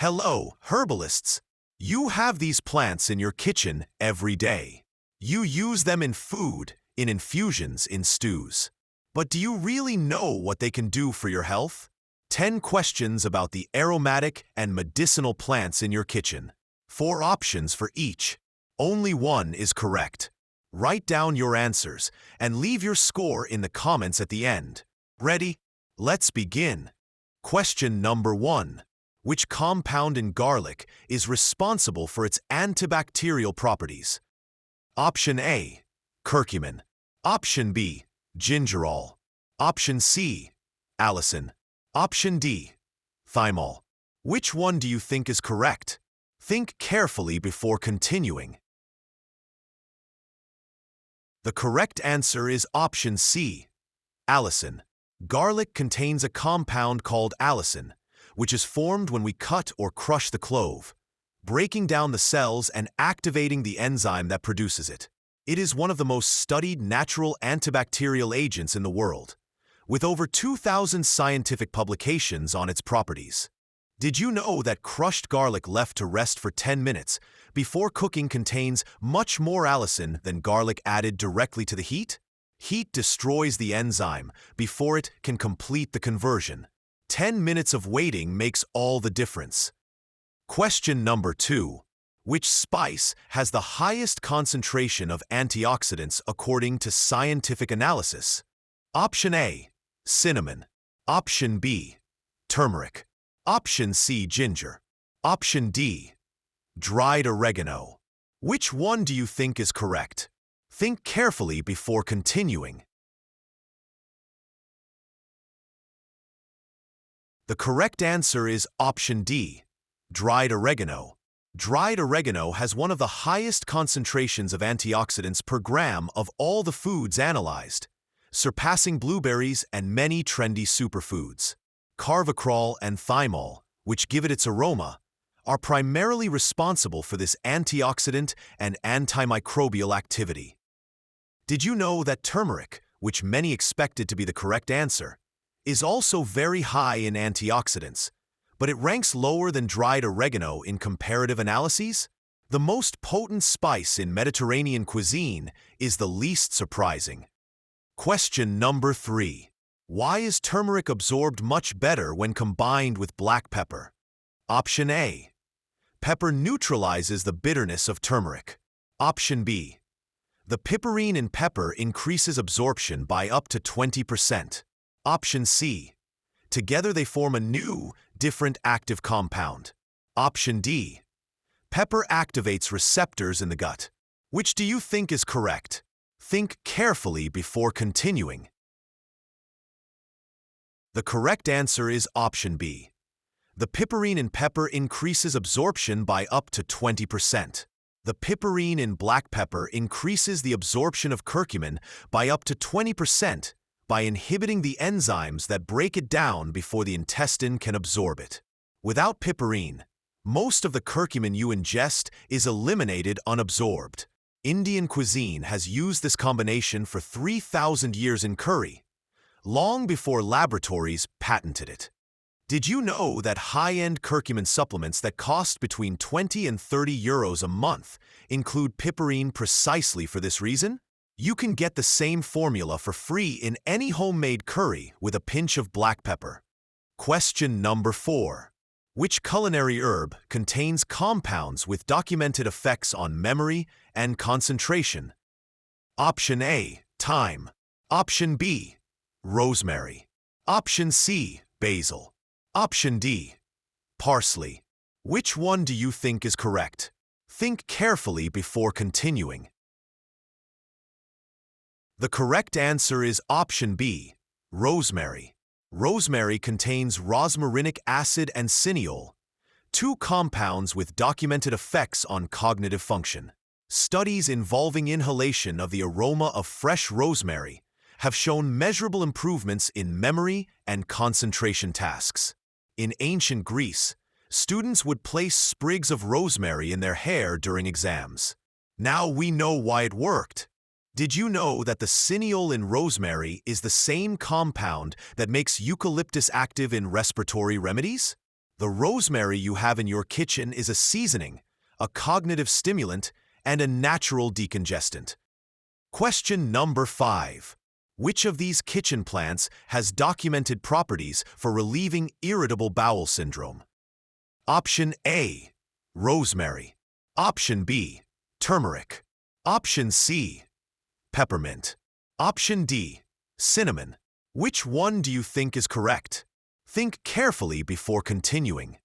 Hello, herbalists. You have these plants in your kitchen every day. You use them in food, in infusions, in stews. But do you really know what they can do for your health? 10 questions about the aromatic and medicinal plants in your kitchen. 4 options for each. Only one is correct. Write down your answers and leave your score in the comments at the end. Ready? Let's begin. Question number 1. Which compound in garlic is responsible for its antibacterial properties? Option A, curcumin. Option B, gingerol. Option C, allicin. Option D, thymol. Which one do you think is correct? Think carefully before continuing. The correct answer is option C, allicin. Garlic contains a compound called allicin, which is formed when we cut or crush the clove, breaking down the cells and activating the enzyme that produces it. It is one of the most studied natural antibacterial agents in the world, with over 2,000 scientific publications on its properties. Did you know that crushed garlic left to rest for 10 minutes before cooking contains much more allicin than garlic added directly to the heat? Heat destroys the enzyme before it can complete the conversion. 10 minutes of waiting makes all the difference. Question number 2. Which spice has the highest concentration of antioxidants according to scientific analysis? Option A, cinnamon. Option B, turmeric. Option C, ginger. Option D, dried oregano. Which one do you think is correct? Think carefully before continuing. The correct answer is option D, dried oregano. Dried oregano has one of the highest concentrations of antioxidants per gram of all the foods analyzed, surpassing blueberries and many trendy superfoods. Carvacrol and thymol, which give it its aroma, are primarily responsible for this antioxidant and antimicrobial activity. Did you know that turmeric, which many expected to be the correct answer, is also very high in antioxidants, but it ranks lower than dried oregano in comparative analyses? The most potent spice in Mediterranean cuisine is the least surprising. Question number 3. Why is turmeric absorbed much better when combined with black pepper? Option A. Pepper neutralizes the bitterness of turmeric. Option B. The piperine in pepper increases absorption by up to 20%. Option C. Together they form a new, different active compound. Option D. Pepper activates receptors in the gut. Which do you think is correct? Think carefully before continuing. The correct answer is option B. The piperine in pepper increases absorption by up to 20%. The piperine in black pepper increases the absorption of curcumin by up to 20% by inhibiting the enzymes that break it down before the intestine can absorb it. Without piperine, most of the curcumin you ingest is eliminated unabsorbed. Indian cuisine has used this combination for 3,000 years in curry, long before laboratories patented it. Did you know that high-end curcumin supplements that cost between 20 and 30 euros a month include piperine precisely for this reason? You can get the same formula for free in any homemade curry with a pinch of black pepper. Question number 4. Which culinary herb contains compounds with documented effects on memory and concentration? Option A, thyme. Option B, rosemary. Option C, basil. Option D, parsley. Which one do you think is correct? Think carefully before continuing. The correct answer is option B, rosemary. Rosemary contains rosmarinic acid and cineol, 2 compounds with documented effects on cognitive function. Studies involving inhalation of the aroma of fresh rosemary have shown measurable improvements in memory and concentration tasks. In ancient Greece, students would place sprigs of rosemary in their hair during exams. Now we know why it worked. Did you know that the cineol in rosemary is the same compound that makes eucalyptus active in respiratory remedies? The rosemary you have in your kitchen is a seasoning, a cognitive stimulant, and a natural decongestant. Question number 5. Which of these kitchen plants has documented properties for relieving irritable bowel syndrome? Option A, rosemary. Option B, turmeric. Option C, peppermint. Option D, cinnamon. Which one do you think is correct? Think carefully before continuing.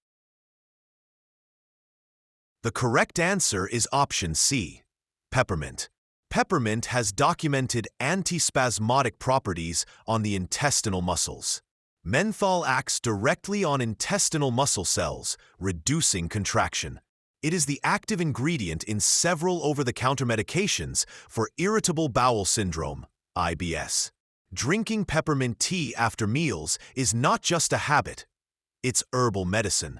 The correct answer is option C, peppermint. Peppermint has documented antispasmodic properties on the intestinal muscles. Menthol acts directly on intestinal muscle cells, reducing contraction. It is the active ingredient in several over-the-counter medications for irritable bowel syndrome, IBS. Drinking peppermint tea after meals is not just a habit, it's herbal medicine.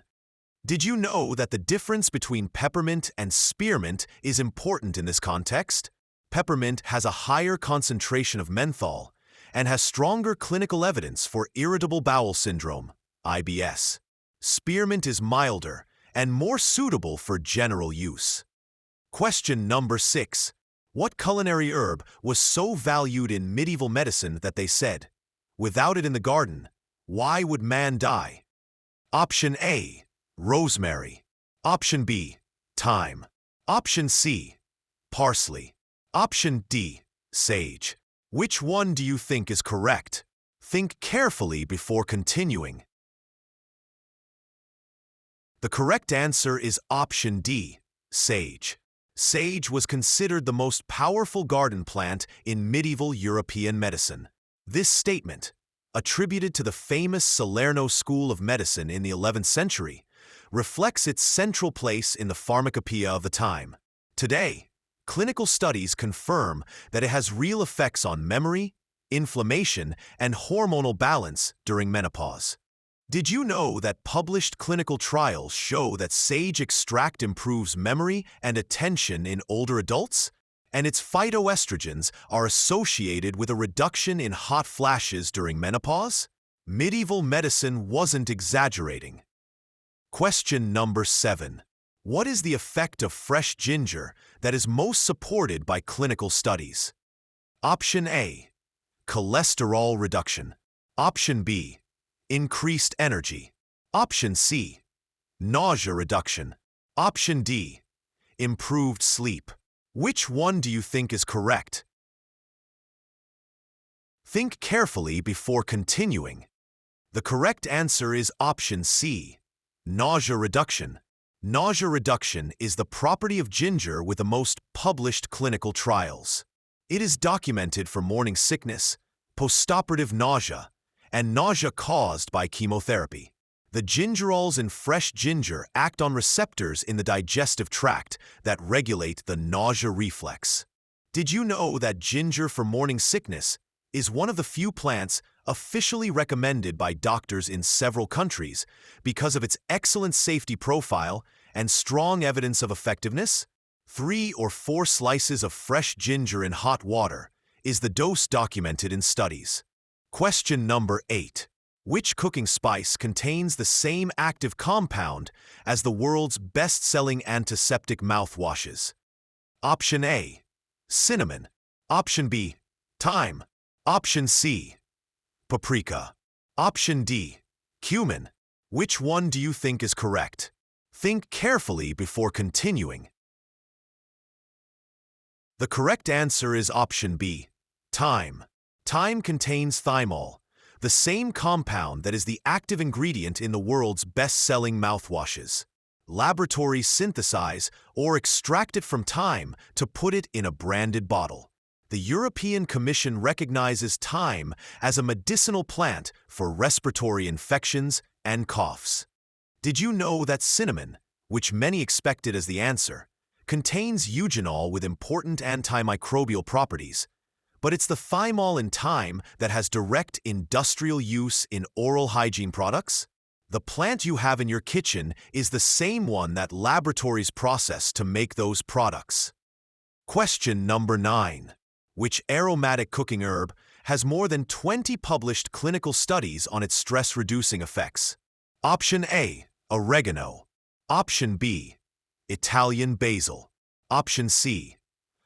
Did you know that the difference between peppermint and spearmint is important in this context? Peppermint has a higher concentration of menthol and has stronger clinical evidence for irritable bowel syndrome, IBS. Spearmint is milder and more suitable for general use. Question number 6. What culinary herb was so valued in medieval medicine that they said, "Without it in the garden, why would man die?" Option A, rosemary. Option B, thyme. Option C, parsley. Option D, sage. Which one do you think is correct? Think carefully before continuing. The correct answer is option D, sage. Sage was considered the most powerful garden plant in medieval European medicine. This statement, attributed to the famous Salerno school of medicine in the 11th century, reflects its central place in the pharmacopoeia of the time. Today, clinical studies confirm that it has real effects on memory, inflammation, and hormonal balance during menopause. Did you know that published clinical trials show that sage extract improves memory and attention in older adults? And its phytoestrogens are associated with a reduction in hot flashes during menopause? Medieval medicine wasn't exaggerating. Question number 7. What is the effect of fresh ginger that is most supported by clinical studies? Option A, cholesterol reduction. Option B, increased energy. Option C, nausea reduction. Option D, improved sleep. Which one do you think is correct? Think carefully before continuing. The correct answer is option C, nausea reduction. Nausea reduction is the property of ginger with the most published clinical trials. It is documented for morning sickness, postoperative nausea, and nausea caused by chemotherapy. The gingerols in fresh ginger act on receptors in the digestive tract that regulate the nausea reflex. Did you know that ginger for morning sickness is one of the few plants officially recommended by doctors in several countries because of its excellent safety profile and strong evidence of effectiveness? 3 or 4 slices of fresh ginger in hot water is the dose documented in studies. Question number 8. Which cooking spice contains the same active compound as the world's best-selling antiseptic mouthwashes? Option A, cinnamon. Option B, thyme. Option C, paprika. Option D, cumin. Which one do you think is correct? Think carefully before continuing. The correct answer is option B, thyme. Thyme contains thymol, the same compound that is the active ingredient in the world's best-selling mouthwashes. Laboratories synthesize or extract it from thyme to put it in a branded bottle. The European Commission recognizes thyme as a medicinal plant for respiratory infections and coughs. Did you know that cinnamon, which many expected as the answer, contains eugenol with important antimicrobial properties? But it's the thymol in thyme that has direct industrial use in oral hygiene products? The plant you have in your kitchen is the same one that laboratories process to make those products. Question number 9. Which aromatic cooking herb has more than 20 published clinical studies on its stress-reducing effects? Option A, Oregano. Option B, Italian basil. Option C,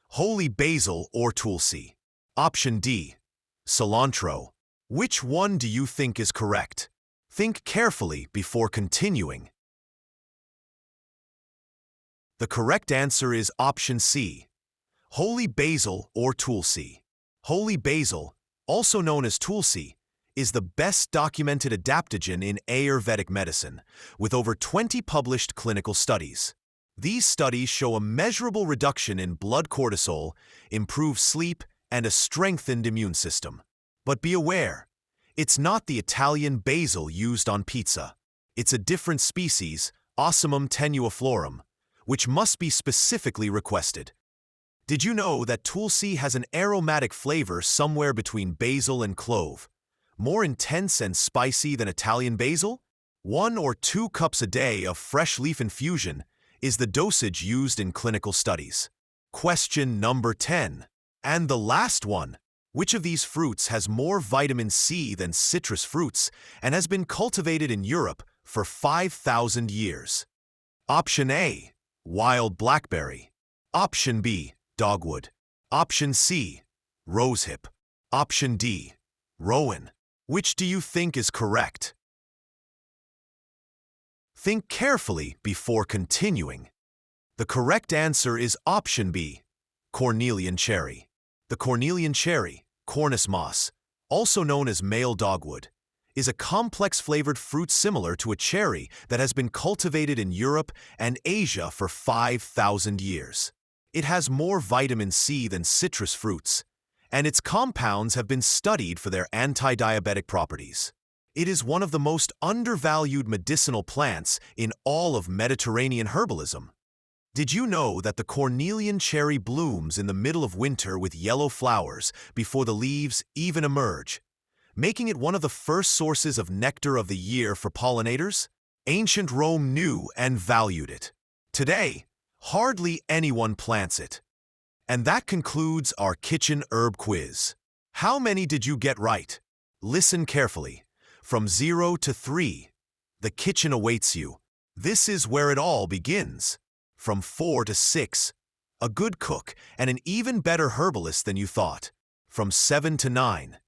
holy basil or tulsi. Option D, cilantro. Which one do you think is correct? Think carefully before continuing. The correct answer is option C, holy basil or tulsi. Holy basil, also known as tulsi, is the best documented adaptogen in Ayurvedic medicine, with over 20 published clinical studies. These studies show a measurable reduction in blood cortisol, improved sleep, and a strengthened immune system. But be aware, it's not the Italian basil used on pizza. It's a different species, Ocimum tenuiflorum, which must be specifically requested. Did you know that tulsi has an aromatic flavor somewhere between basil and clove? More intense and spicy than Italian basil? 1 or 2 cups a day of fresh leaf infusion is the dosage used in clinical studies. Question number 10. And the last one. Which of these fruits has more vitamin C than citrus fruits and has been cultivated in Europe for 5,000 years? Option A, wild blackberry. Option B, dogwood. Option C, rosehip. Option D, rowan. Which do you think is correct? Think carefully before continuing. The correct answer is option B, cornelian cherry. The cornelian cherry, Cornus moss, also known as male dogwood, is a complex flavored fruit similar to a cherry that has been cultivated in Europe and Asia for 5,000 years. It has more vitamin C than citrus fruits, and its compounds have been studied for their anti-diabetic properties. It is one of the most undervalued medicinal plants in all of Mediterranean herbalism. Did you know that the cornelian cherry blooms in the middle of winter with yellow flowers before the leaves even emerge, making it one of the first sources of nectar of the year for pollinators? Ancient Rome knew and valued it. Today, hardly anyone plants it. And that concludes our kitchen herb quiz. How many did you get right? Listen carefully. From 0 to 3, the kitchen awaits you. This is where it all begins. From 4 to 6, a good cook and an even better herbalist than you thought. From 7 to 9,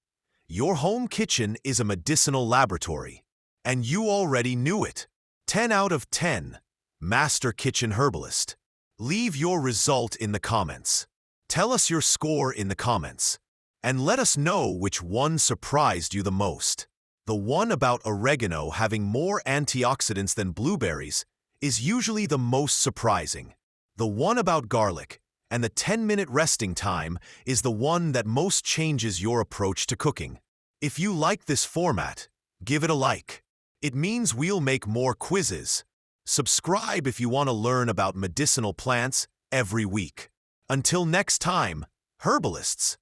your home kitchen is a medicinal laboratory. And you already knew it. 10 out of 10, master kitchen herbalist. Leave your result in the comments. Tell us your score in the comments. And let us know which one surprised you the most. The one about oregano having more antioxidants than blueberries is usually the most surprising. The one about garlic and the 10-minute resting time is the one that most changes your approach to cooking. If you like this format, give it a like. It means we'll make more quizzes. Subscribe if you want to learn about medicinal plants every week. Until next time, herbalists.